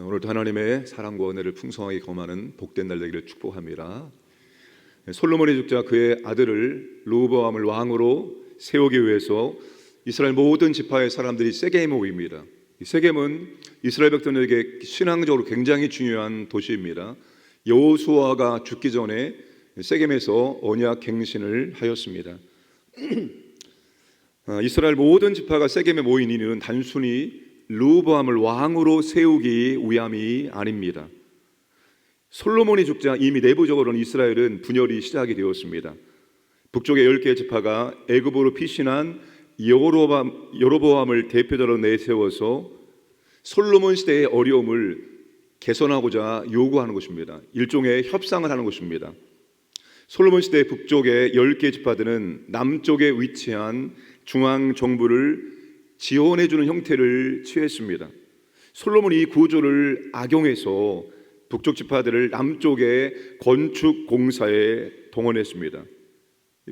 오늘도 하나님의 사랑과 은혜를 풍성하게 경험하는 복된 날 되기를 축복합니다. 솔로몬이 죽자 그의 아들을 르호보암을 왕으로 세우기 위해서 이스라엘 모든 지파의 사람들이 세겜에 모입니다. 이 세겜은 이스라엘 백성들에게 신앙적으로 굉장히 중요한 도시입니다. 여호수아가 죽기 전에 세겜에서 언약 갱신을 하였습니다. 이스라엘 모든 지파가 세겜에 모인 이유는 단순히 르호보암을 왕으로 세우기 위함이 아닙니다. 솔로몬이 죽자 이미 내부적으로는 이스라엘은 분열이 시작이 되었습니다. 북쪽의 10개의 지파가 애굽으로 피신한 여로보암을 대표자로 내세워서 솔로몬 시대의 어려움을 개선하고자 요구하는 것입니다. 일종의 협상을 하는 것입니다. 솔로몬 시대 북쪽의 10개 지파들은 남쪽에 위치한 중앙 정부를 지원해주는 형태를 취했습니다. 솔로몬이 이 구조를 악용해서 북쪽 지파들을 남쪽의 건축 공사에 동원했습니다.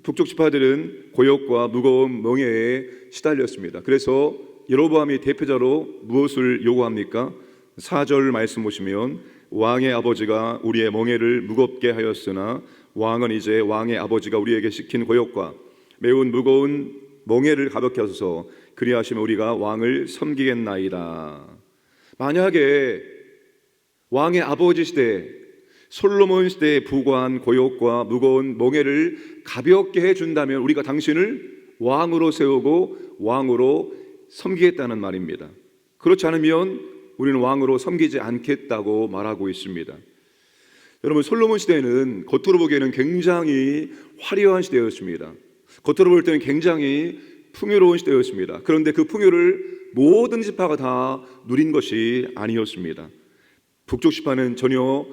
북쪽 지파들은 고역과 무거운 멍에에 시달렸습니다. 그래서 여로보암이 대표자로 무엇을 요구합니까? 4절 말씀 보시면 왕의 아버지가 우리의 멍에를 무겁게 하였으나 왕은 이제 왕의 아버지가 우리에게 시킨 고역과 매우 무거운 멍에를 가볍게 하소서 그리하시면 우리가 왕을 섬기겠나이다. 만약에 왕의 아버지 시대 솔로몬 시대에 부과한 고역과 무거운 멍에를 가볍게 해준다면 우리가 당신을 왕으로 세우고 왕으로 섬기겠다는 말입니다. 그렇지 않으면 우리는 왕으로 섬기지 않겠다고 말하고 있습니다. 여러분, 솔로몬 시대는 겉으로 보기에는 굉장히 화려한 시대였습니다. 겉으로 볼 때는 굉장히 풍요로운 시대였습니다. 그런데 그 풍요를 모든 지파가 다 누린 것이 아니었습니다. 북쪽 지파는 전혀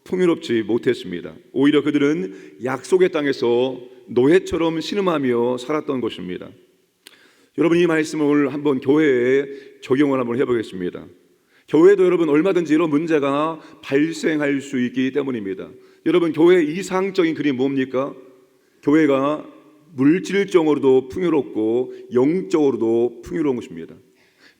풍요롭지 못했습니다. 오히려 그들은 약속의 땅에서 노예처럼 신음하며 살았던 것입니다. 여러분, 이 말씀을 한번 교회에 적용을 한번 해보겠습니다. 교회도 여러분 얼마든지 이런 문제가 발생할 수 있기 때문입니다. 여러분, 교회의 이상적인 그림이 뭡니까? 교회가 물질적으로도 풍요롭고 영적으로도 풍요로운 것입니다.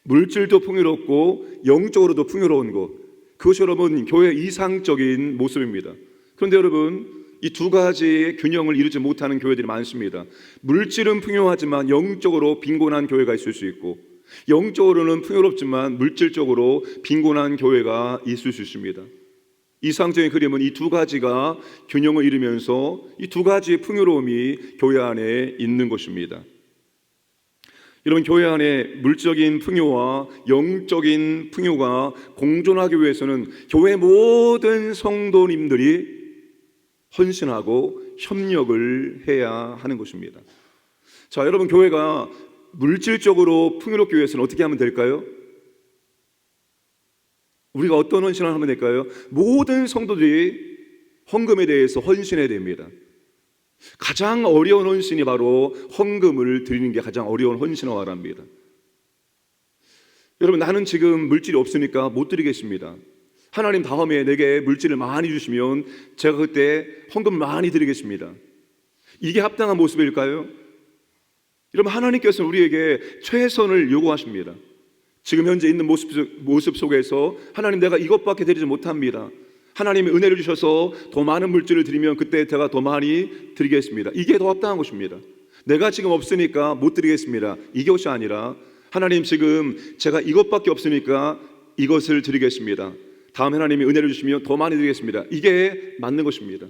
물질도 풍요롭고 영적으로도 풍요로운 것, 그것이 여러분 교회의 이상적인 모습입니다. 그런데 여러분, 이 두 가지의 균형을 이루지 못하는 교회들이 많습니다. 물질은 풍요하지만 영적으로 빈곤한 교회가 있을 수 있고, 영적으로는 풍요롭지만 물질적으로 빈곤한 교회가 있을 수 있습니다. 이상적인 그림은 이 두 가지가 균형을 이루면서 이 두 가지의 풍요로움이 교회 안에 있는 것입니다. 여러분, 교회 안에 물적인 풍요와 영적인 풍요가 공존하기 위해서는 교회 모든 성도님들이 헌신하고 협력을 해야 하는 것입니다. 자, 여러분, 교회가 물질적으로 풍요롭기 위해서는 어떻게 하면 될까요? 우리가 어떤 헌신을 하면 될까요? 모든 성도들이 헌금에 대해서 헌신해야 됩니다. 가장 어려운 헌신이 바로 헌금을 드리는 게 가장 어려운 헌신화랍니다. 여러분, 나는 지금 물질이 없으니까 못 드리겠습니다. 하나님 다음에 내게 물질을 많이 주시면 제가 그때 헌금을 많이 드리겠습니다. 이게 합당한 모습일까요? 여러분, 하나님께서는 우리에게 최선을 요구하십니다. 지금 현재 있는 모습 속에서 하나님, 내가 이것밖에 드리지 못합니다. 하나님이 은혜를 주셔서 더 많은 물질을 드리면 그때 제가 더 많이 드리겠습니다. 이게 더 합당한 것입니다. 내가 지금 없으니까 못 드리겠습니다. 이것이 아니라 하나님, 지금 제가 이것밖에 없으니까 이것을 드리겠습니다. 다음 하나님이 은혜를 주시면 더 많이 드리겠습니다. 이게 맞는 것입니다.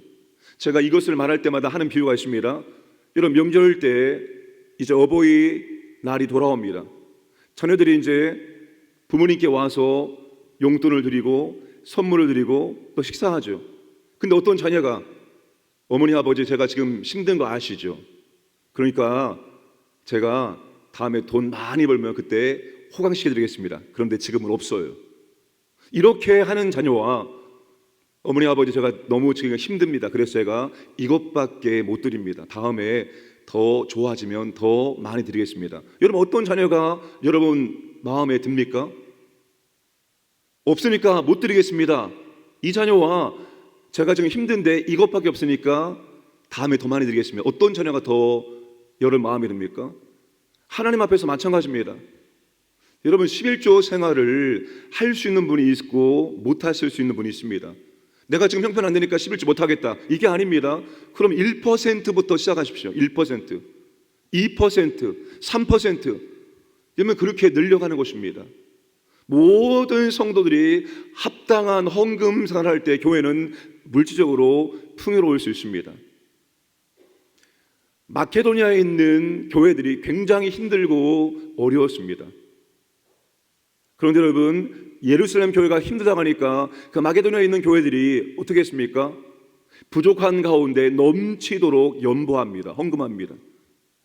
제가 이것을 말할 때마다 하는 비유가 있습니다. 여러분, 명절 때 이제 어버이 날이 돌아옵니다. 자녀들이 이제 부모님께 와서 용돈을 드리고 선물을 드리고 또 식사하죠. 근데 어떤 자녀가 어머니 아버지, 제가 지금 힘든 거 아시죠? 그러니까 제가 다음에 돈 많이 벌면 그때 호강시켜 드리겠습니다. 그런데 지금은 없어요. 이렇게 하는 자녀와 어머니 아버지, 제가 너무 지금 힘듭니다. 그래서 제가 이것밖에 못 드립니다. 다음에 더 좋아지면 더 많이 드리겠습니다. 여러분, 어떤 자녀가 여러분 마음에 듭니까? 없으니까 못 드리겠습니다. 이 자녀와 제가 지금 힘든데 이것밖에 없으니까 다음에 더 많이 드리겠습니다. 어떤 자녀가 더 여러분 마음에 듭니까? 하나님 앞에서 마찬가지입니다. 여러분 11조 생활을 할 수 있는 분이 있고 못하실 수 있는 분이 있습니다. 내가 지금 형편 안 되니까 11조 못하겠다, 이게 아닙니다. 그럼 1%부터 시작하십시오. 1%, 2%, 3%, 그러면 그렇게 늘려가는 것입니다. 모든 성도들이 합당한 헌금 생활할 때 교회는 물질적으로 풍요로울 수 있습니다. 마케도니아에 있는 교회들이 굉장히 힘들고 어려웠습니다. 그런데 여러분, 예루살렘 교회가 힘들다고 하니까 그 마케도니아에 있는 교회들이 어떻게 했습니까? 부족한 가운데 넘치도록 연보합니다. 헌금합니다.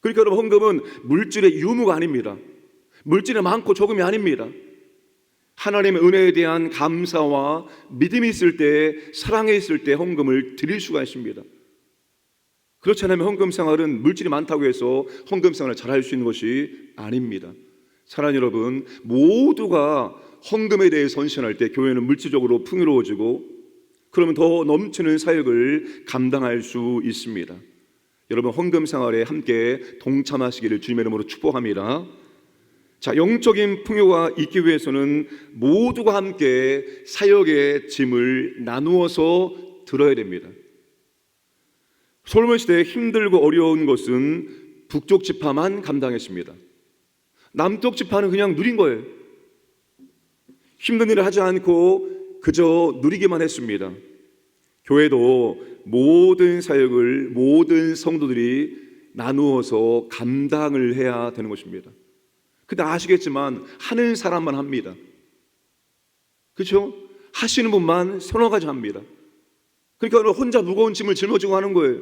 그러니까 여러분, 헌금은 물질의 유무가 아닙니다. 물질이 많고 적음이 아닙니다. 하나님의 은혜에 대한 감사와 믿음이 있을 때, 사랑이 있을 때 헌금을 드릴 수가 있습니다. 그렇지 않으면 헌금 생활은 물질이 많다고 해서 헌금 생활을 잘할 수 있는 것이 아닙니다. 사랑하는 여러분, 모두가 헌금에 대해 선신할 때 교회는 물질적으로 풍요로워지고, 그러면 더 넘치는 사역을 감당할 수 있습니다. 여러분, 헌금 생활에 함께 동참하시기를 주님의 이름으로 축복합니다. 자, 영적인 풍요가 있기 위해서는 모두가 함께 사역의 짐을 나누어서 들어야 됩니다. 솔로몬 시대에 힘들고 어려운 것은 북쪽 지파만 감당했습니다. 남쪽 지파는 그냥 누린 거예요. 힘든 일을 하지 않고 그저 누리기만 했습니다. 교회도 모든 사역을 모든 성도들이 나누어서 감당을 해야 되는 것입니다. 근데 아시겠지만 하는 사람만 합니다. 그렇죠? 하시는 분만 서너 가지 합니다. 그러니까 혼자 무거운 짐을 짊어지고 하는 거예요.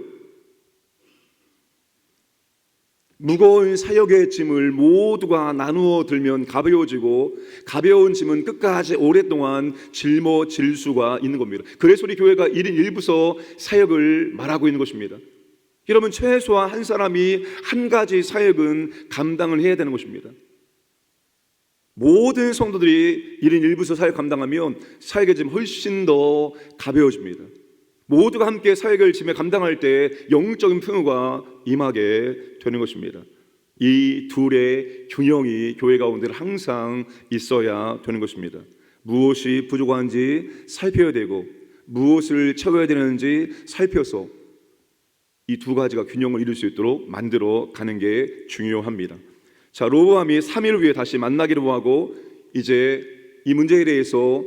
무거운 사역의 짐을 모두가 나누어 들면 가벼워지고, 가벼운 짐은 끝까지 오랫동안 짊어질 수가 있는 겁니다. 그래서 우리 교회가 1인 1부서 사역을 말하고 있는 것입니다. 여러분, 최소한 한 사람이 한 가지 사역은 감당을 해야 되는 것입니다. 모든 성도들이 1인 1부서 사역 감당하면 사역의 짐 훨씬 더 가벼워집니다. 모두가 함께 사역을 짐에 감당할 때 영적인 풍요가 임하게 되는 것입니다. 이 둘의 균형이 교회 가운데 항상 있어야 되는 것입니다. 무엇이 부족한지 살펴야 되고 무엇을 채워야 되는지 살펴서 이 두 가지가 균형을 이룰 수 있도록 만들어 가는 게 중요합니다. 자, 로보암이 3일 후에 다시 만나기로 하고 이제 이 문제에 대해서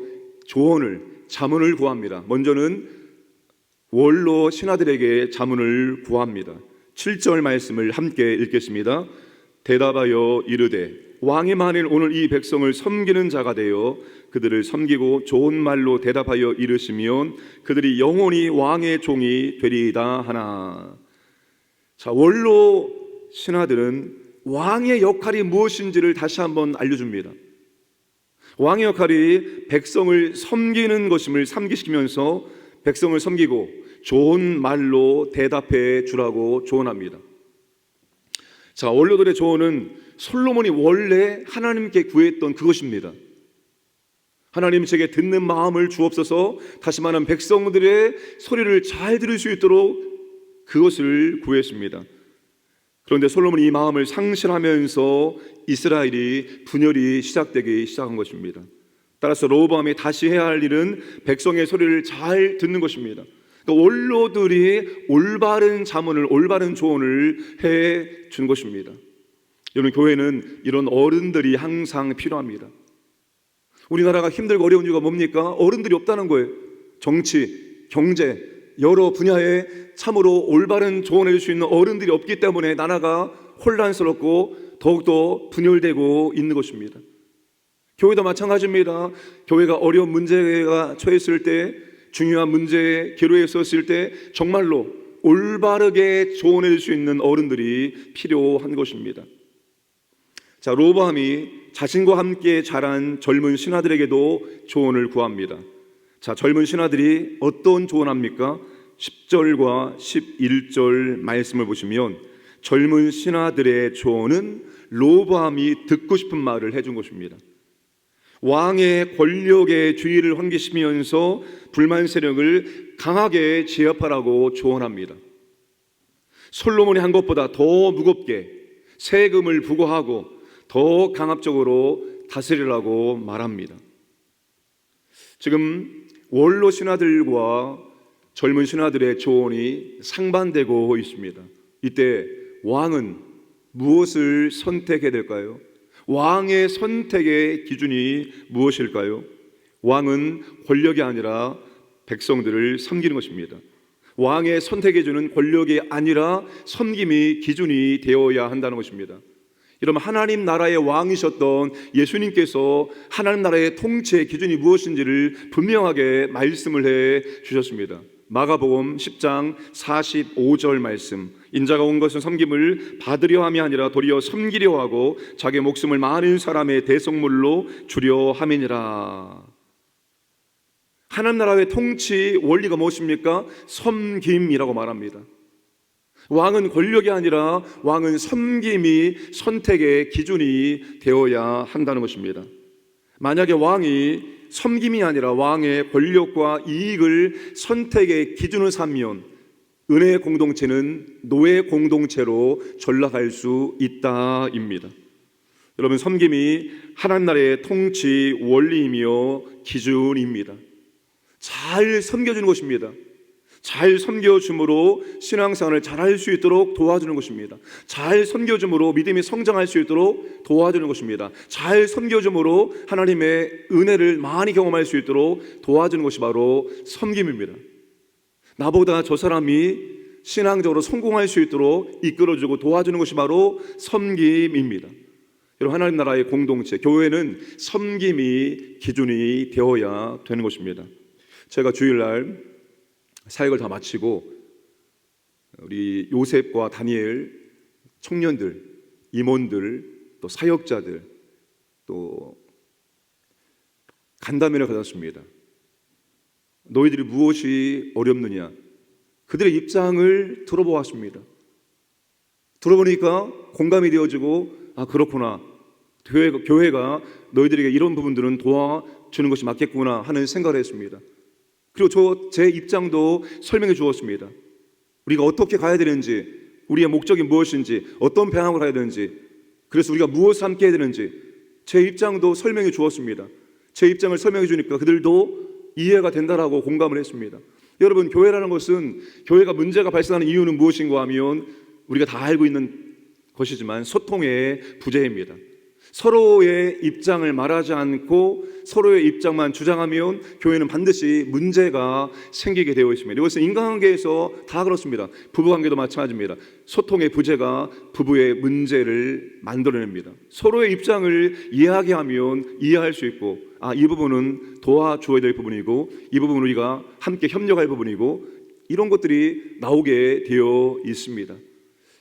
조언을, 자문을 구합니다. 먼저는 원로 신하들에게 자문을 구합니다. 7절 말씀을 함께 읽겠습니다. 대답하여 이르되 왕이 만일 오늘 이 백성을 섬기는 자가 되어 그들을 섬기고 좋은 말로 대답하여 이르시면 그들이 영원히 왕의 종이 되리이다 하나. 자, 원로 신하들은 왕의 역할이 무엇인지를 다시 한번 알려줍니다. 왕의 역할이 백성을 섬기는 것임을 상기시키면서 백성을 섬기고 좋은 말로 대답해 주라고 조언합니다. 자, 원로들의 조언은 솔로몬이 원래 하나님께 구했던 그것입니다. 하나님, 제게 듣는 마음을 주옵소서. 다시 말하면 백성들의 소리를 잘 들을 수 있도록 그것을 구했습니다. 그런데 솔로몬이 이 마음을 상실하면서 이스라엘이 분열이 시작되기 시작한 것입니다. 따라서 로보암이 다시 해야 할 일은 백성의 소리를 잘 듣는 것입니다. 그러니까 원로들이 올바른 자문을, 올바른 조언을 해 준 것입니다. 여러분, 교회는 이런 어른들이 항상 필요합니다. 우리나라가 힘들고 어려운 이유가 뭡니까? 어른들이 없다는 거예요. 정치, 경제, 여러 분야에 참으로 올바른 조언을 해줄 수 있는 어른들이 없기 때문에 나라가 혼란스럽고 더욱더 분열되고 있는 것입니다. 교회도 마찬가지입니다. 교회가 어려운 문제가 처했을 때, 중요한 문제에 기로에 섰을 때 정말로 올바르게 조언해 줄 수 있는 어른들이 필요한 것입니다. 자, 로보암이 자신과 함께 자란 젊은 신하들에게도 조언을 구합니다. 자, 젊은 신하들이 어떤 조언합니까? 10절과 11절 말씀을 보시면 젊은 신하들의 조언은 로보암이 듣고 싶은 말을 해준 것입니다. 왕의 권력의 주의를 환기시키면서 불만 세력을 강하게 제압하라고 조언합니다. 솔로몬이 한 것보다 더 무겁게 세금을 부과하고 더 강압적으로 다스리라고 말합니다. 지금 원로 신하들과 젊은 신하들의 조언이 상반되고 있습니다. 이때 왕은 무엇을 선택해야 될까요? 왕의 선택의 기준이 무엇일까요? 왕은 권력이 아니라 백성들을 섬기는 것입니다. 왕의 선택해 주는 권력이 아니라 섬김이 기준이 되어야 한다는 것입니다. 여러분, 하나님 나라의 왕이셨던 예수님께서 하나님 나라의 통치의 기준이 무엇인지를 분명하게 말씀을 해 주셨습니다. 마가복음 10장 45절 말씀, 인자가 온 것은 섬김을 받으려 함이 아니라 도리어 섬기려 하고 자기 목숨을 많은 사람의 대속물로 주려 함이니라. 하나님 나라의 통치 원리가 무엇입니까? 섬김이라고 말합니다. 왕은 권력이 아니라 왕은 섬김이 선택의 기준이 되어야 한다는 것입니다. 만약에 왕이 섬김이 아니라 왕의 권력과 이익을 선택의 기준으로 삼면 은혜의 공동체는 노예 공동체로 전락할 수 있다입니다. 여러분, 섬김이 하나님 나라의 통치 원리이며 기준입니다. 잘 섬겨주는 것입니다. 잘 섬겨줌으로 신앙생활을 잘할 수 있도록 도와주는 것입니다. 잘 섬겨줌으로 믿음이 성장할 수 있도록 도와주는 것입니다. 잘 섬겨줌으로 하나님의 은혜를 많이 경험할 수 있도록 도와주는 것이 바로 섬김입니다. 나보다 저 사람이 신앙적으로 성공할 수 있도록 이끌어주고 도와주는 것이 바로 섬김입니다. 여러분, 하나님 나라의 공동체, 교회는 섬김이 기준이 되어야 되는 것입니다. 제가 주일날 사역을 다 마치고 우리 요셉과 다니엘 청년들, 임원들, 또 사역자들, 또 간담회를 가졌습니다. 너희들이 무엇이 어렵느냐? 그들의 입장을 들어보았습니다. 들어보니까 공감이 되어지고, 아, 그렇구나, 교회가 너희들에게 이런 부분들은 도와주는 것이 맞겠구나 하는 생각을 했습니다. 그리고 제 입장도 설명해 주었습니다. 우리가 어떻게 가야 되는지, 우리의 목적이 무엇인지, 어떤 방향으로 가야 되는지, 그래서 우리가 무엇을 함께 해야 되는지 제 입장도 설명해 주었습니다. 제 입장을 설명해 주니까 그들도 이해가 된다라고 공감을 했습니다. 여러분, 교회라는 것은, 교회가 문제가 발생하는 이유는 무엇인가 하면 우리가 다 알고 있는 것이지만 소통의 부재입니다. 서로의 입장을 말하지 않고 서로의 입장만 주장하면 교회는 반드시 문제가 생기게 되어 있습니다. 이것은 인간관계에서 다 그렇습니다. 부부관계도 마찬가지입니다. 소통의 부재가 부부의 문제를 만들어냅니다. 서로의 입장을 이해하게 하면 이해할 수 있고, 아, 이 부분은 도와줘야 될 부분이고, 이 부분은 우리가 함께 협력할 부분이고, 이런 것들이 나오게 되어 있습니다.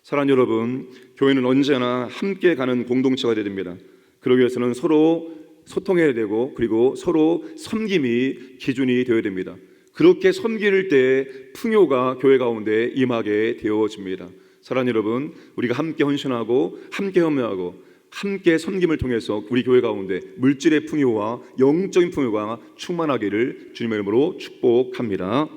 사랑하는 여러분, 교회는 언제나 함께 가는 공동체가 되어야 됩니다. 그러기 위해서는 서로 소통해야 되고, 그리고 서로 섬김이 기준이 되어야 됩니다. 그렇게 섬길 때 풍요가 교회 가운데 임하게 되어집니다. 사랑하는 여러분, 우리가 함께 헌신하고 함께 협력하고 함께 섬김을 통해서 우리 교회 가운데 물질의 풍요와 영적인 풍요가 충만하기를 주님의 이름으로 축복합니다.